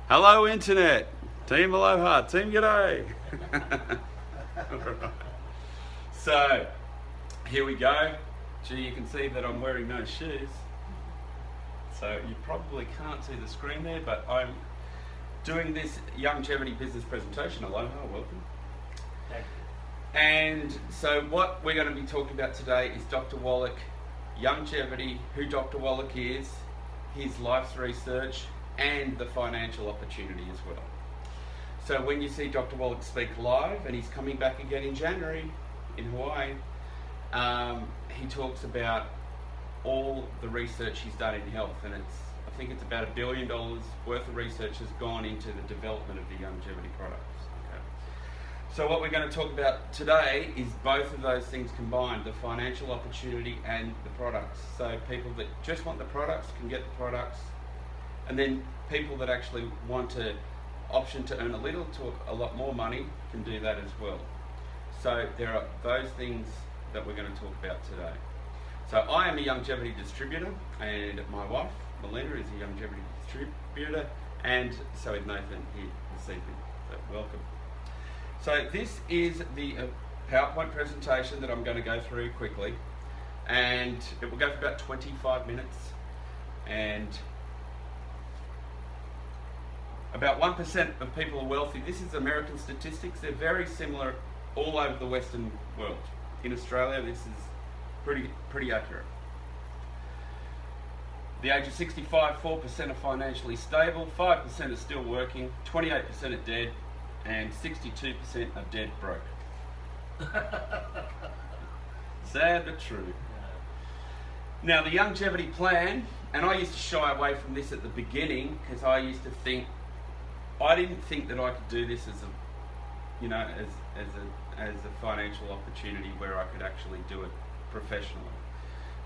Hello Internet, Team Aloha, Team G'day. So, here we go. Gee, you can see that I'm wearing no shoes. So you probably can't see the screen there, but I'm doing this Youngevity business presentation. Aloha, welcome. And so what we're going to be talking about today is Dr. Wallach, Youngevity, who Dr. Wallach is, his life's research, and the financial opportunity as well. So when you see Dr. Wallach speak live, and he's coming back again in January in Hawaii, he talks about all the research he's done in health, and I think it's about $1 billion worth of research has gone into the development of the Youngevity products. Okay. So what we're going to talk about today is both of those things combined, the financial opportunity and the products. So people that just want the products can get the products, and then people that actually want to option to earn a little to a lot more money can do that as well. So there are those things that we're going to talk about today. So I am a Youngevity distributor, and my wife, Melinda, is a Youngevity distributor, and so is Nathan here this evening. So welcome. So this is the PowerPoint presentation that I'm going to go through quickly, and it will go for about 25 minutes, and about 1% of people are wealthy. This is American statistics. They're very similar all over the Western world. In Australia, this is pretty accurate. The age of 65, 4% are financially stable, 5% are still working, 28% are dead, and 62% are dead broke. Sad but true. Now the Youngevity plan, and I used to shy away from this at the beginning because I used to think, I didn't think that I could do this as a financial opportunity where I could actually do it professionally.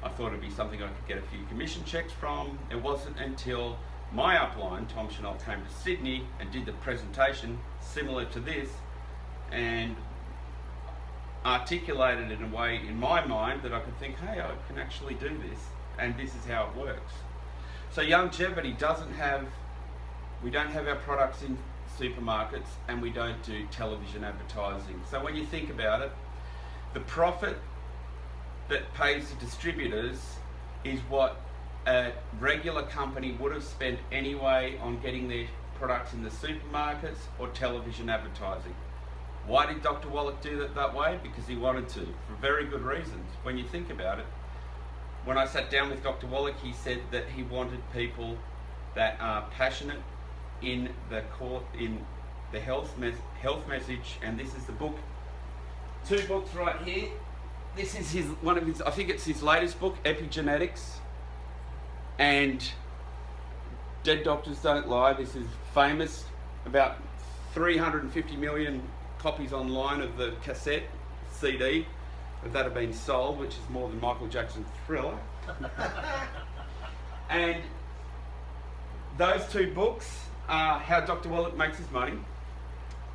I thought it'd be something I could get a few commission checks from. It wasn't until my upline, Tom Chenault, came to Sydney and did the presentation similar to this and articulated it in a way in my mind that I could think, hey, I can actually do this, and this is how it works. So Youngevity we don't have our products in supermarkets, and we don't do television advertising. So when you think about it, the profit that pays the distributors is what a regular company would have spent anyway on getting their products in the supermarkets or television advertising. Why did Dr. Wallach do it that way? Because he wanted to, for very good reasons. When you think about it, when I sat down with Dr. Wallach, he said that he wanted people that are passionate in the health message, and this is the book. 2 books right here. This is one of his, I think it's his latest book, Epigenetics, and Dead Doctors Don't Lie. This is famous, about 350 million copies online of the cassette CD that have been sold, which is more than Michael Jackson's Thriller. And those 2 books are how Dr. Wallach makes his money,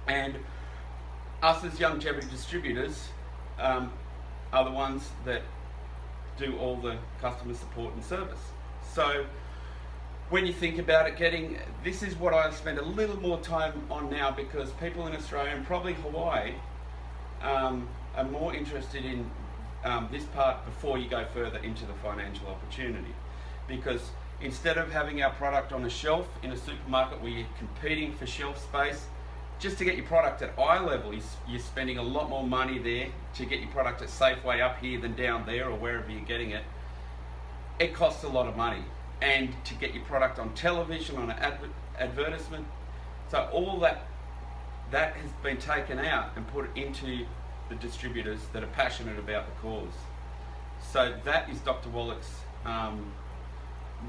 and us as Youngevity distributors are the ones that do all the customer support and service. So when you think about it, this is what I spend a little more time on now, because people in Australia and probably Hawaii are more interested in this part before you go further into the financial opportunity. Because instead of having our product on a shelf in a supermarket where you're competing for shelf space, just to get your product at eye level, you're spending a lot more money there to get your product at Safeway up here than down there or wherever you're getting it. It costs a lot of money. And to get your product on television, on an advertisement, so all that has been taken out and put into the distributors that are passionate about the cause. So that is Dr. Wallach's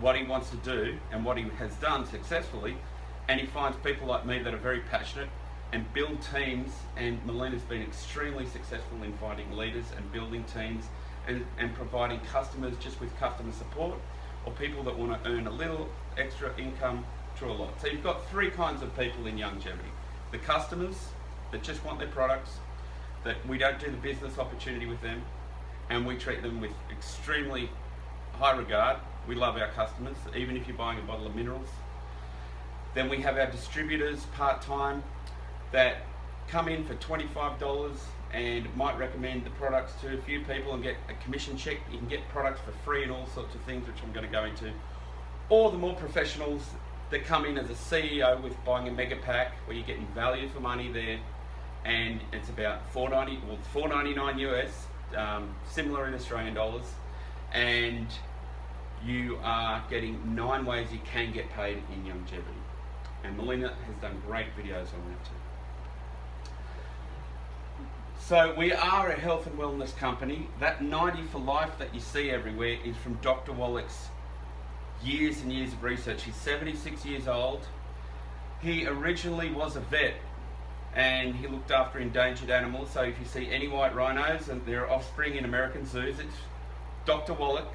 what he wants to do and what he has done successfully, and he finds people like me that are very passionate and build teams, and Melinda's been extremely successful in finding leaders and building teams and providing customers just with customer support, or people that want to earn a little extra income through a lot. So you've got 3 kinds of people in Youngevity. The customers that just want their products, that we don't do the business opportunity with them, and we treat them with extremely high regard. We love our customers, even if you're buying a bottle of minerals. Then we have our distributors part-time that come in for $25 and might recommend the products to a few people and get a commission check. You can get products for free and all sorts of things, which I'm going to go into. Or the more professionals that come in as a CEO with buying a mega pack where you're getting value for money there, and it's about $4.99 US, similar in Australian dollars, and you are getting 9 ways you can get paid in Youngevity. And Melina has done great videos on that too. So we are a health and wellness company. That 90 for life that you see everywhere is from Dr. Wallach's years and years of research. He's 76 years old. He originally was a vet and he looked after endangered animals. So if you see any white rhinos and their offspring in American zoos, it's Dr. Wallach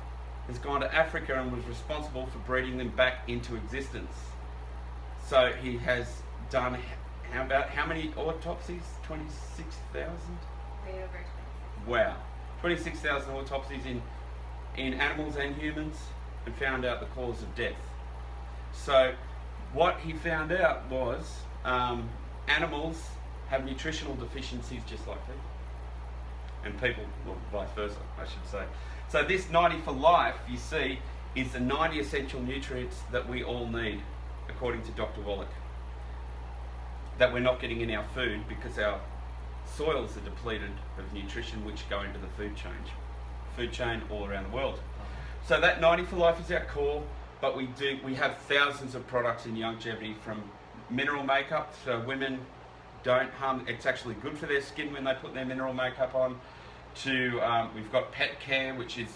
has gone to Africa and was responsible for breeding them back into existence. So he has done how many autopsies? 26,000? Way over 26. Wow. 26,000 autopsies in animals and humans, and found out the cause of death. So what he found out was animals have nutritional deficiencies just like people. And people, well, vice versa, I should say. So this 90 for life, you see, is the 90 essential nutrients that we all need, according to Dr. Wallach, that we're not getting in our food because our soils are depleted of nutrition which go into the food chain all around the world. So that 90 for life is our core, but we have thousands of products in Youngevity, from mineral makeup, so women don't harm, it's actually good for their skin when they put their mineral makeup on, to we've got pet care, which is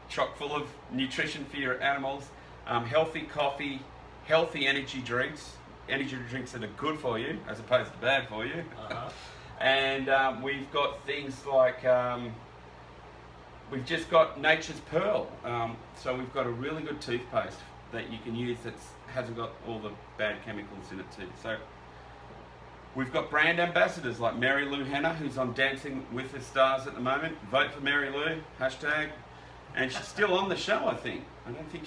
chock full of nutrition for your animals, healthy coffee, healthy energy drinks that are good for you as opposed to bad for you. And we've got things like we've just got Nature's Pearl. So we've got a really good toothpaste that you can use that hasn't got all the bad chemicals in it too. So we've got brand ambassadors like Mary Lou Hanna, who's on Dancing with the Stars at the moment. Vote for Mary Lou, hashtag. And she's still on the show, I think. I don't think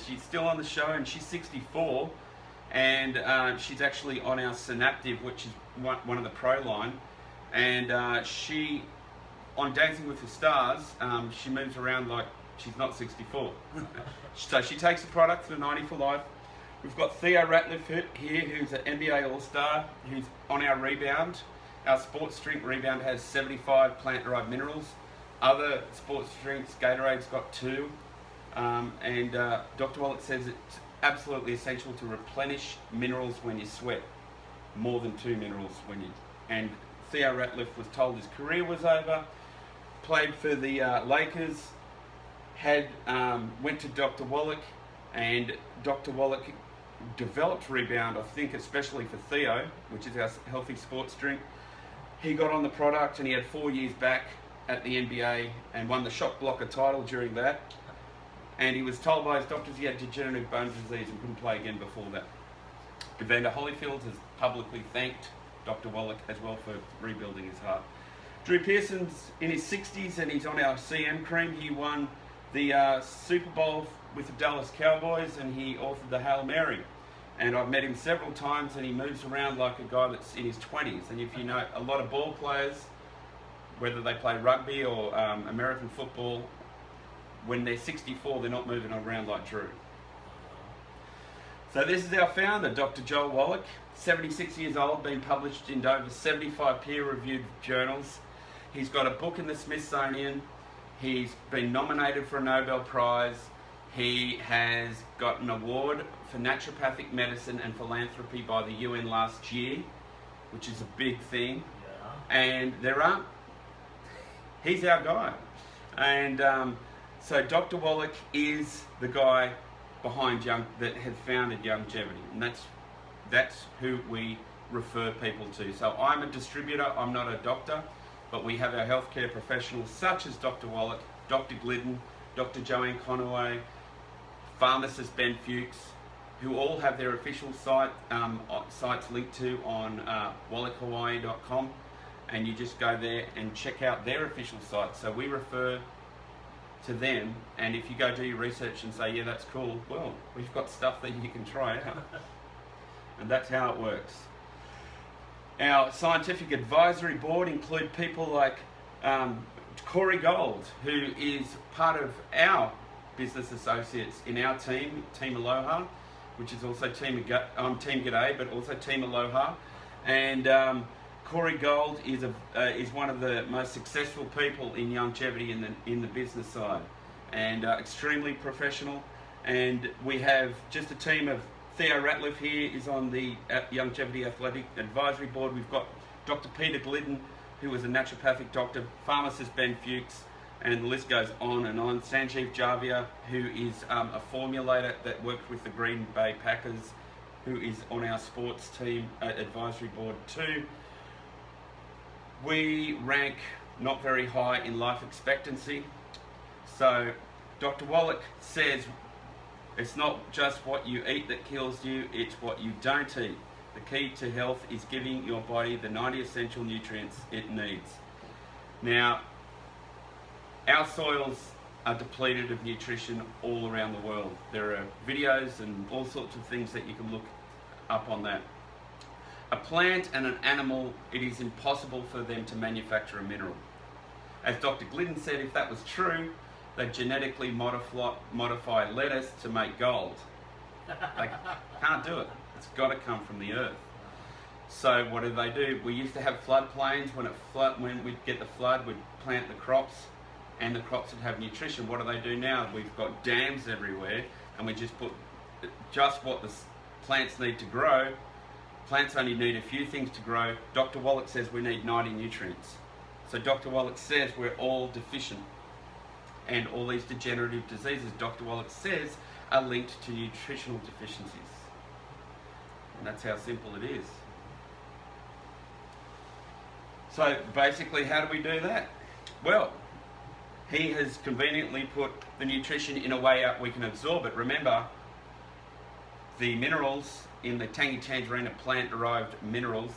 she's still on the show, and she's 64. And she's actually on our Synaptive, which is one of the pro line. And she, on Dancing with the Stars, she moves around like she's not 64. So she takes the product for the 90 for life. We've got Theo Ratliff here, who's an NBA All-Star, who's on our Rebound. Our sports drink Rebound has 75 plant-derived minerals. Other sports drinks, Gatorade's got 2. And Dr. Wallach says it's absolutely essential to replenish minerals when you sweat. More than 2 minerals when you... And Theo Ratliff was told his career was over, played for the Lakers, went to Dr. Wallach, and Dr. Wallach developed Rebound, I think especially for Theo, which is our healthy sports drink. He got on the product and he had 4 years back at the NBA and won the shot blocker title during that. And he was told by his doctors he had degenerative bone disease and couldn't play again before that. Evander Holyfield has publicly thanked Dr. Wallach as well for rebuilding his heart. Drew Pearson's in his 60s and he's on our CM cream. He won the Super Bowl with the Dallas Cowboys and he authored the Hail Mary. And I've met him several times and he moves around like a guy that's in his 20s. And if you know, a lot of ball players, whether they play rugby or American football, when they're 64, they're not moving around like Drew. So this is our founder, Dr. Joel Wallach, 76 years old, been published in over 75 peer-reviewed journals. He's got a book in the Smithsonian. He's been nominated for a Nobel Prize. He has got an award for naturopathic medicine and philanthropy by the UN last year, which is a big thing. Yeah. And he's our guy. And so Dr. Wallach is the guy behind that had founded Youngevity, and that's who we refer people to. So I'm a distributor, I'm not a doctor, but we have our healthcare professionals such as Dr. Wallach, Dr. Glidden, Dr. Joanne Conaway, pharmacist Ben Fuchs, who all have their official sites linked to on wallachhawaii.com, and you just go there and check out their official site. So we refer to them, and if you go do your research and say, yeah, that's cool, well, we've got stuff that you can try out. And that's how it works. Our scientific advisory board include people like Corey Gold, who is part of our business associates in our team, Team Aloha, which is also Team G'day, but also Team Aloha. And Corey Gold is one of the most successful people in Youngevity in the business side, and extremely professional. And we have just a team of Theo Ratliff here is on the Youngevity Athletic Advisory Board. We've got Dr. Peter Glidden, who is a naturopathic doctor, pharmacist Ben Fuchs, and the list goes on and on. Sanjeev Javia, who is a formulator that works with the Green Bay Packers, who is on our sports team advisory board too. We rank not very high in life expectancy. So Dr. Wallach says it's not just what you eat that kills you, it's what you don't eat. The key to health is giving your body the 90 essential nutrients it needs. Now, our soils are depleted of nutrition all around the world. There are videos and all sorts of things that you can look up on that. A plant and an animal, it is impossible for them to manufacture a mineral. As Dr. Glidden said, if that was true, they genetically modify lettuce to make gold. They can't do it. It's got to come from the earth. So what do? We used to have floodplains. When we'd get the flood, we'd plant the crops, and the crops would have nutrition. What do now? We've got dams everywhere, and we just put just what the plants need to grow. Plants only need a few things to grow. Dr. Wallach says we need 90 nutrients. So Dr. Wallach says we're all deficient. And all these degenerative diseases, Dr. Wallach says, are linked to nutritional deficiencies. And that's how simple it is. So basically, how do we do that? Well, he has conveniently put the nutrition in a way out we can absorb it. Remember, the minerals in the Tangy Tangerine are plant-derived minerals,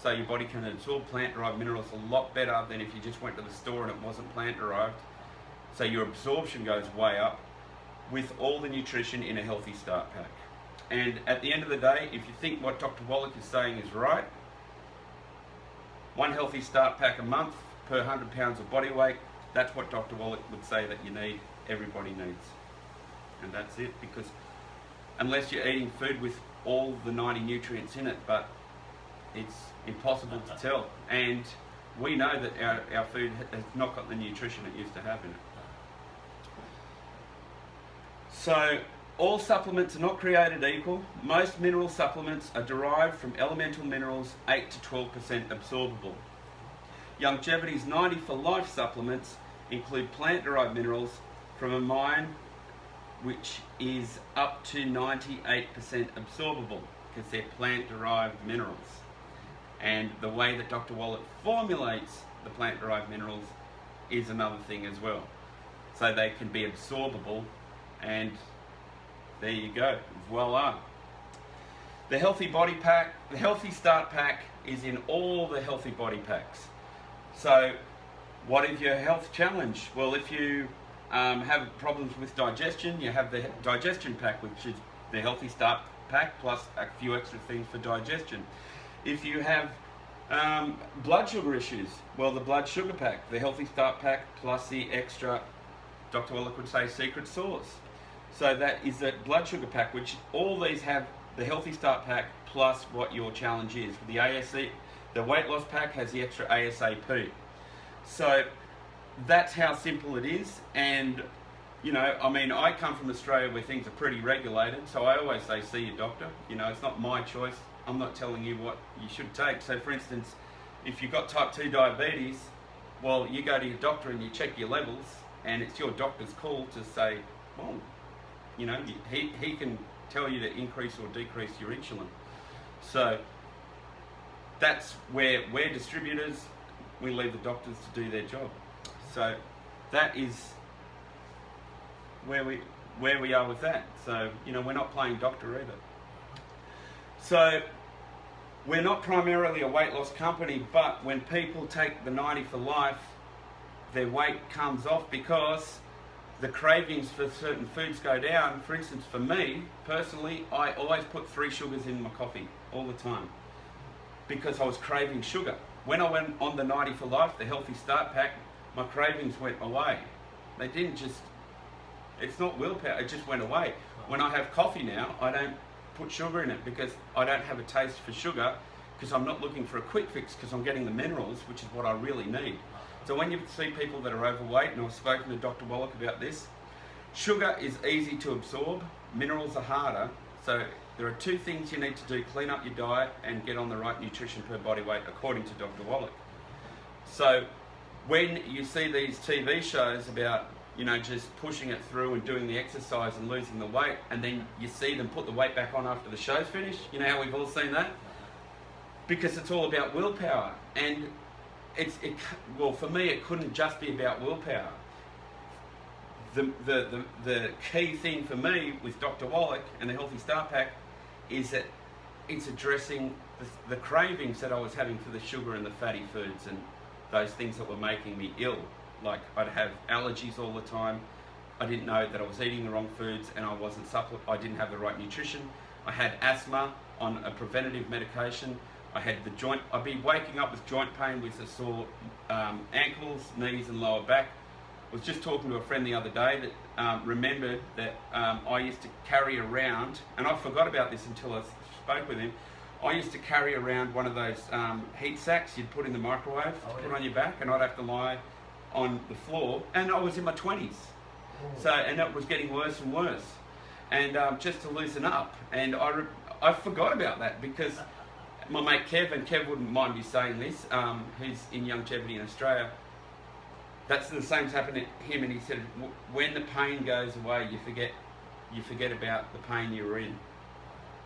so your body can absorb plant-derived minerals a lot better than if you just went to the store and it wasn't plant-derived. So your absorption goes way up with all the nutrition in a healthy start pack. And at the end of the day, if you think what Dr. Wallach is saying is right, one healthy start pack a month per 100 pounds of body weight, that's what Dr. Wallach would say that you need, everybody needs. And that's it, because unless you're eating food with all the 90 nutrients in it, but it's impossible to tell. And we know that our food has not got the nutrition it used to have in it. So, all supplements are not created equal. Most mineral supplements are derived from elemental minerals, 8 to 12% absorbable. Youngevity's 90 for Life supplements include plant-derived minerals from a mine which is up to 98% absorbable because they're plant-derived minerals. And the way that Dr. Wallach formulates the plant-derived minerals is another thing as well. So they can be absorbable, and there you go, voila. The Healthy Body Pack, the Healthy Start Pack is in all the Healthy Body Packs. So what is your health challenge? Well, if you have problems with digestion, you have the Digestion Pack, which is the Healthy Start Pack, plus a few extra things for digestion. If you have blood sugar issues, well, the Blood Sugar Pack, the Healthy Start Pack, plus the extra, Dr. Wallach would say, secret sauce. So that is the Blood Sugar Pack, which all these have the Healthy Start Pack plus what your challenge is. The ASC, the Weight Loss Pack has the extra ASAP. So that's how simple it is. And, you know, I mean, I come from Australia where things are pretty regulated, so I always say, see your doctor. You know, it's not my choice. I'm not telling you what you should take. So, for instance, if you've got type 2 diabetes, well, you go to your doctor and you check your levels, and it's your doctor's call to say, well, you know, he can tell you to increase or decrease your insulin. So that's where we're distributors. We leave the doctors to do their job. So that is where we are with that. So, you know, we're not playing doctor either. So we're not primarily a weight loss company, but when people take the 90 for Life, their weight comes off because the cravings for certain foods go down. For instance, for me, personally, I always put 3 sugars in my coffee all the time because I was craving sugar. When I went on the 90 for Life, the Healthy Start Pack, my cravings went away. They didn't just, it's not willpower, it just went away. When I have coffee now, I don't put sugar in it because I don't have a taste for sugar, because I'm not looking for a quick fix, because I'm getting the minerals, which is what I really need. So when you see people that are overweight, and I've spoken to Dr. Wallach about this, sugar is easy to absorb, minerals are harder. So there are 2 things you need to do: clean up your diet and get on the right nutrition per body weight, according to Dr. Wallach. So when you see these TV shows about, you know, just pushing it through and doing the exercise and losing the weight, and then you see them put the weight back on after the show's finished, you know how we've all seen that? Because it's all about willpower. And well, for me, it couldn't just be about willpower. The key thing for me with Dr. Wallach and the Healthy Start Pack is that it's addressing the cravings that I was having for the sugar and the fatty foods and those things that were making me ill. Like, I'd have allergies all the time. I didn't know that I was eating the wrong foods, and I didn't have the right nutrition. I had asthma on a preventative medication. I'd be waking up with joint pain with sore ankles, knees and lower back. I was just talking to a friend the other day that remembered that I used to carry around, and I forgot about this until I spoke with him, I used to carry around one of those heat sacks you'd put in the microwave, put on your back, and I'd have to lie on the floor, and I was in my 20s. So, and it was getting worse and worse. And just to loosen up, and I forgot about that, because my mate Kev, and Kev wouldn't mind me saying this, who's in Youngevity in Australia, that's the same's happened to him, and he said, when the pain goes away, you forget about the pain you were in.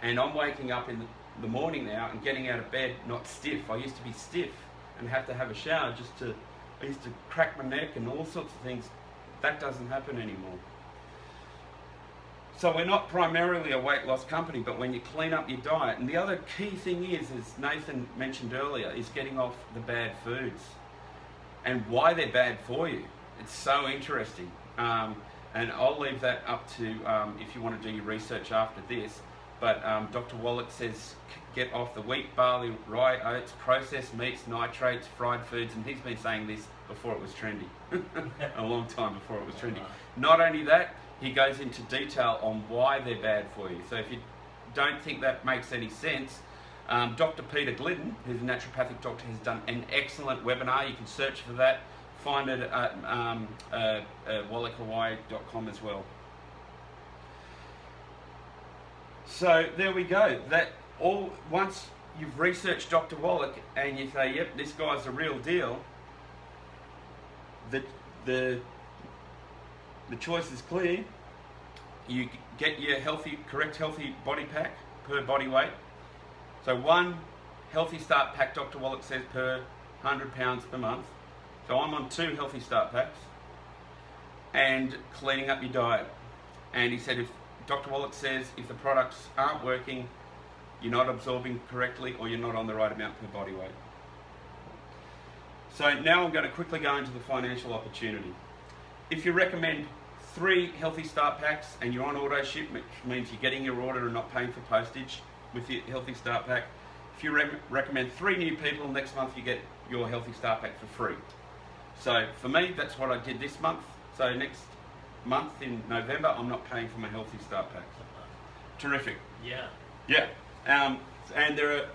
And I'm waking up in the morning now and getting out of bed not stiff. I used to be stiff and have to have a shower I used to crack my neck and all sorts of things. That doesn't happen anymore. So we're not primarily a weight loss company, but when you clean up your diet, and the other key thing is, as Nathan mentioned earlier, is getting off the bad foods and why they're bad for you. It's so interesting. And I'll leave that up to if you want to do your research after this. But Dr. Wallach says get off the wheat, barley, rye, oats, processed meats, nitrates, fried foods, and he's been saying this before it was trendy. A long time before it was trendy. Not only that, he goes into detail on why they're bad for you. So if you don't think that makes any sense, Dr. Peter Glidden, who's a naturopathic doctor, has done an excellent webinar. You can search for that. Find it at wallachhawaii.com as well. So there we go. Once you've researched Dr. Wallach and you say, yep, this guy's the real deal, the choice is clear. You get your correct healthy body pack per body weight. So 1 Healthy Start Pack, Dr. Wallach says, per 100 pounds per month. So I'm on 2 Healthy Start Packs. And cleaning up your diet. And he said, Dr. Wallach says, if the products aren't working, you're not absorbing correctly, or you're not on the right amount per body weight. So now I'm going to quickly go into the financial opportunity. If you recommend 3 Healthy Start Packs and you're on auto ship, which means you're getting your order and not paying for postage with your Healthy Start Pack, if you recommend 3 new people, next month you get your Healthy Start Pack for free. So for me, that's what I did this month. So next month in November, I'm not paying for my Healthy Start Packs. Terrific. Yeah. Yeah. And there are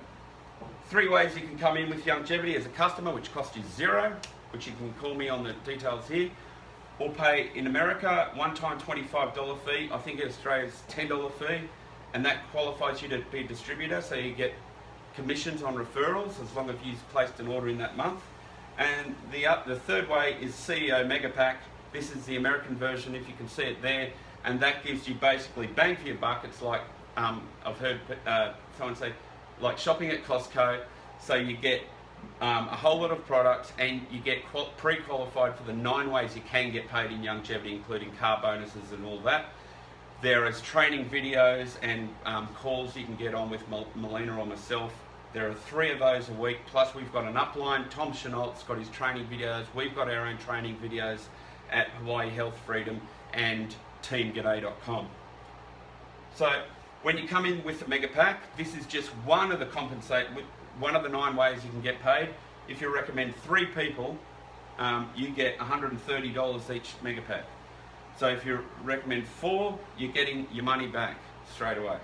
3 ways you can come in with Youngevity as a customer, which costs you 0, which you can call me on the details here, or pay in America, one-time $25 fee. I think in Australia's $10 fee, and that qualifies you to be a distributor, so you get commissions on referrals as long as you've placed an order in that month. And the third way is CEO Mega Pack. This is the American version, if you can see it there, and that gives you basically bang for your buck. It's like, I've heard someone say, like shopping at Costco. So you get a whole lot of products, and you get pre-qualified for the 9 ways you can get paid in Youngevity, including car bonuses and all that. There is training videos and calls you can get on with Melina or myself. There are 3 of those a week, plus we've got an upline. Tom Chenault's got his training videos. We've got our own training videos at Hawaii Health Freedom. and teamg'day.com. So when you come in with a mega pack, this is just one of the one of the 9 ways you can get paid. If you recommend 3 people, you get $130 each mega pack. So if you recommend 4, you're getting your money back straight away.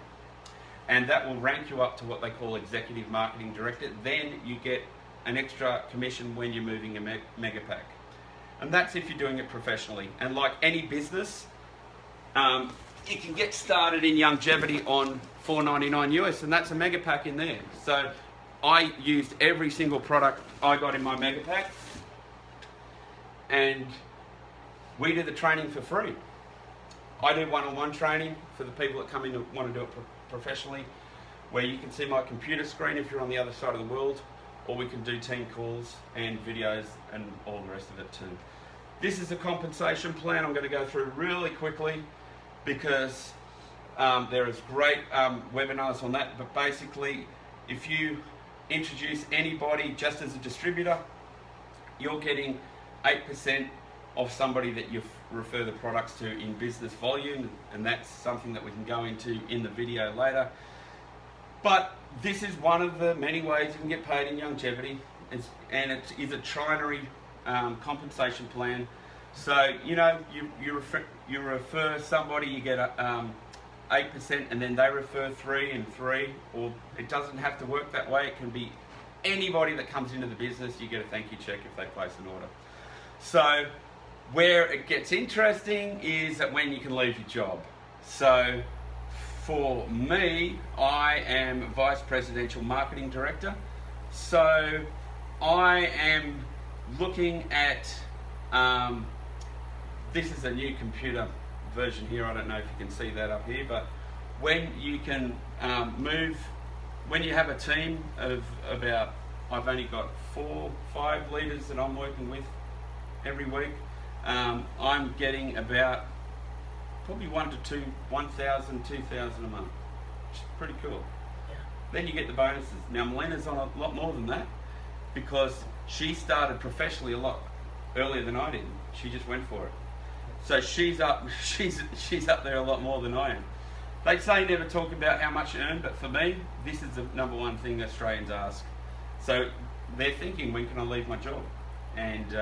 And that will rank you up to what they call executive marketing director. Then you get an extra commission when you're moving a mega pack. And that's if you're doing it professionally. And like any business, you can get started in Youngevity on $4.99 US, and that's a mega pack in there. So I used every single product I got in my mega pack, and we do the training for free. I do one-on-one training for the people that come in and want to do it professionally, where you can see my computer screen if you're on the other side of the world, or we can do team calls and videos and all the rest of it too. This is a compensation plan I'm going to go through really quickly, because there is great webinars on that. But basically, if you introduce anybody just as a distributor, you're getting 8% of somebody that you refer the products to in business volume, and that's something that we can go into in the video later. But this is one of the many ways you can get paid in Youngevity, and it is a trinary compensation plan. So you know, you refer somebody, you get 8%, and then they refer 3 and 3, or it doesn't have to work that way. It can be anybody that comes into the business. You get a thank you check if they place an order. So where it gets interesting is that when you can leave your job. So for me, I am Vice Presidential Marketing Director. So I am looking at, this is a new computer version here. I don't know if you can see that up here, but when you can when you have a team of about, I've only got 4, 5 leaders that I'm working with every week. I'm getting about probably 1,000 to 2,000 a month, which is pretty cool. Yeah. Then you get the bonuses. Now Melina's on a lot more than that, because she started professionally a lot earlier than I did. She just went for it. So she's up there a lot more than I am. They say never talk about how much you earn, but for me, this is the #1 thing Australians ask. So they're thinking, when can I leave my job? And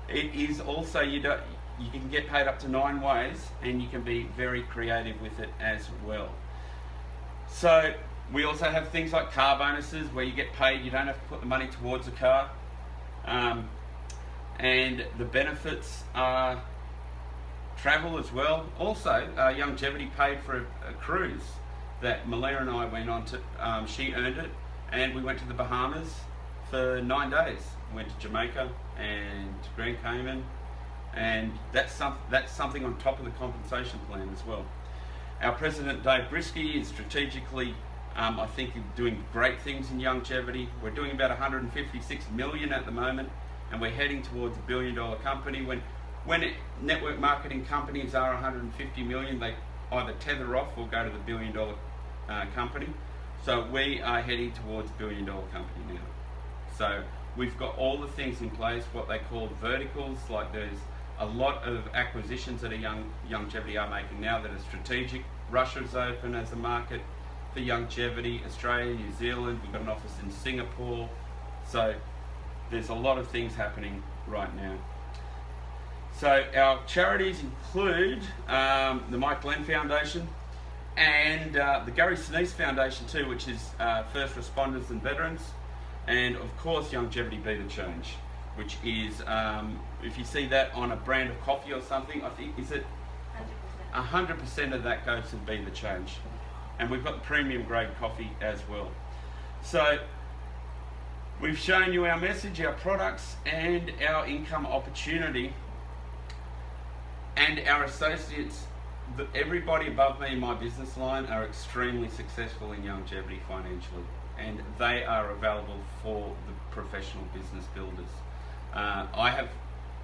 it is also, you can get paid up to 9 ways, and you can be very creative with it as well. So we also have things like car bonuses, where you get paid, you don't have to put the money towards a car. And the benefits are travel as well. Also, Youngevity paid for a cruise that Melina and I went on to. She earned it, and we went to the Bahamas for 9 days. Went to Jamaica and Grand Cayman, and that's something on top of the compensation plan as well. Our president Dave Brisky is strategically, I think, doing great things in Youngevity. We're doing about 156 million at the moment, and we're heading towards $1 billion company. When network marketing companies are 150 million, they either tether off or go to the $1 billion company. So we are heading towards $1 billion company now. So we've got all the things in place, what they call verticals. Like, there's a lot of acquisitions that Youngevity are making now that are strategic. Russia's open as a market for Youngevity, Australia, New Zealand. We've got an office in Singapore. So there's a lot of things happening right now. So our charities include the Mike Glenn Foundation and the Gary Sinise Foundation too, which is first responders and veterans. And of course, Youngevity Be the Change, which is, if you see that on a brand of coffee or something, I think, is it 100% of that goes to Be the Change. And we've got premium grade coffee as well. So we've shown you our message, our products, and our income opportunity. And our associates, everybody above me in my business line are extremely successful in Youngevity financially, and they are available for the professional business builders. I have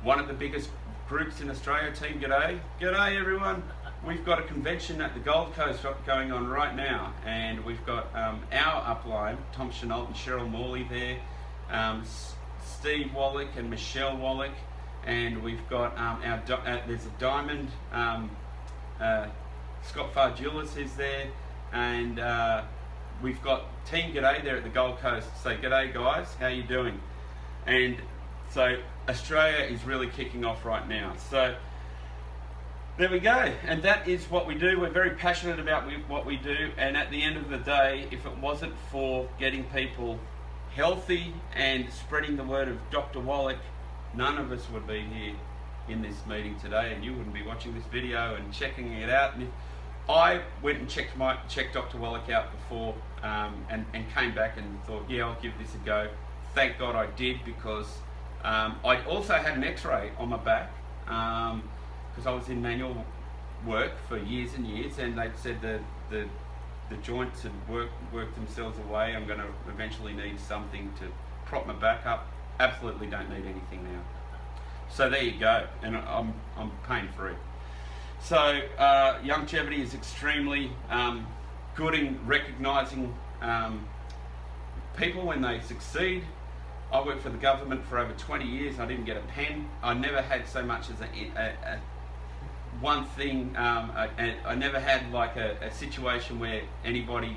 one of the biggest groups in Australia, Team G'day. G'day everyone. We've got a convention at the Gold Coast going on right now, and we've got our upline, Tom Chenault and Cheryl Morley there, Steve Wallach and Michelle Wallach, and we've got there's a diamond. Scott Farr Jewelers is there, and we've got Team G'day there at the Gold Coast. So g'day guys, how you doing? And so Australia is really kicking off right now. So there we go, and that is what we do. We're very passionate about what we do, and at the end of the day, if it wasn't for getting people healthy and spreading the word of Dr. Wallach, none of us would be here in this meeting today, and you wouldn't be watching this video and checking it out. And if I went and checked Dr. Wallach out before and came back and thought, yeah, I'll give this a go. Thank God I did, because I also had an x-ray on my back because I was in manual work for years and years, and they'd said the joints had worked themselves away. I'm going to eventually need something to prop my back up. Absolutely don't need anything now. So there you go, and I'm pain free. So Youngevity is extremely good in recognising people when they succeed. I worked for the government for over 20 years. I didn't get a pen. I never had so much as one thing. I never had like a situation where anybody,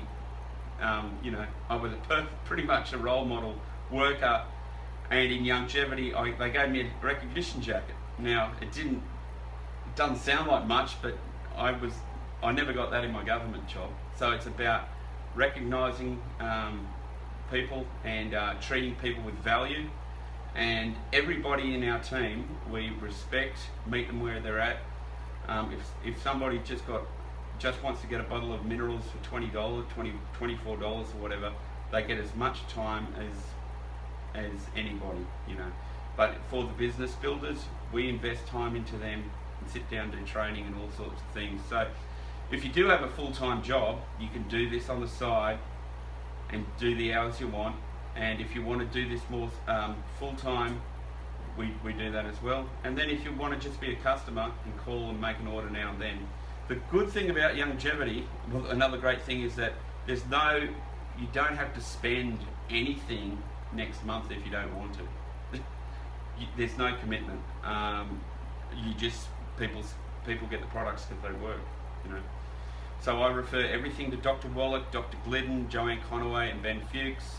you know, I was pretty much a role model worker. And in Youngevity, they gave me a recognition jacket. Now, it doesn't sound like much, but I never got that in my government job. So it's about recognising people and treating people with value. And everybody in our team, we respect, meet them where they're at. If somebody just wants to get a bottle of minerals for $20, $24 or whatever, they get as much time as anybody, you know. But for the business builders, we invest time into them and sit down, do training and all sorts of things. So if you do have a full-time job, you can do this on the side and do the hours you want. And if you want to do this more full-time, we do that as well. And then if you want to just be a customer and call and make an order now and then. The good thing about Youngevity, well, another great thing is that you don't have to spend anything next month if you don't want to. There's no commitment. People get the products because they work, you know. So I refer everything to Dr. Wallach, Dr. Glidden, Joanne Conaway and Ben Fuchs,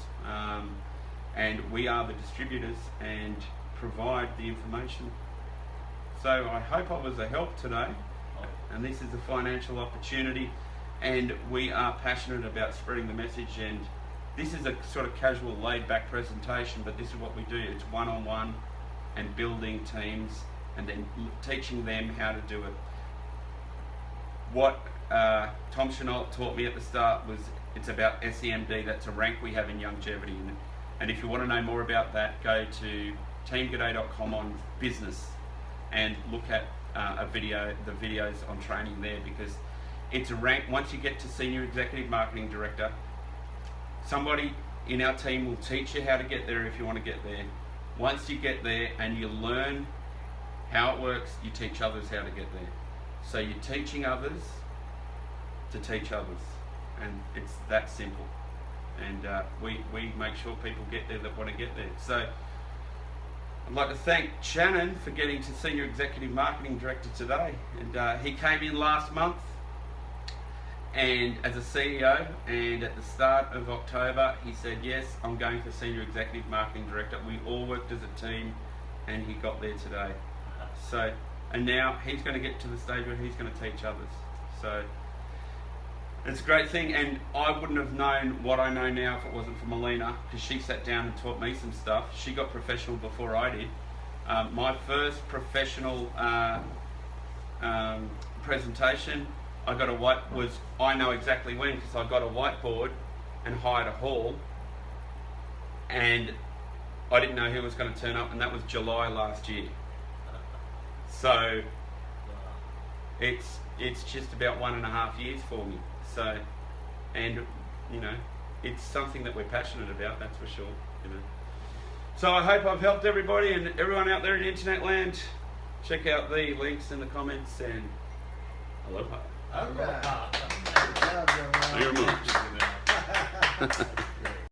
and we are the distributors and provide the information. So I hope I was a help today, and this is a financial opportunity, and we are passionate about spreading the message. And this is a sort of casual, laid-back presentation, but this is what we do. It's one-on-one and building teams and then teaching them how to do it. What Tom Chenault taught me at the start was it's about SEMD. That's a rank we have in Youngevity. And if you want to know more about that, go to teamg'day.com on business and look at the videos on training there, because it's a rank. Once you get to Senior Executive Marketing Director, somebody in our team will teach you how to get there if you want to get there. Once you get there and you learn how it works, you teach others how to get there. So you're teaching others to teach others, and it's that simple. And we make sure people get there that want to get there. So I'd like to thank Shannon for getting to Senior Executive Marketing Director today. And he came in last month and as a CEO, and at the start of October he said, yes, I'm going for Senior Executive Marketing Director. We all worked as a team and he got there today. So, and now he's going to get to the stage where he's going to teach others. So it's a great thing, and I wouldn't have known what I know now if it wasn't for Melina, because she sat down and taught me some stuff. She got professional before I did. My first professional presentation I know exactly when, because I got a whiteboard and hired a hall, and I didn't know who was going to turn up, and that was July last year. So it's just about 1.5 years for me. So, and you know, it's something that we're passionate about, that's for sure, you know. So I hope I've helped everybody, and everyone out there in internet land, check out the links in the comments, and aloha. All right. Good job, Thank you very much.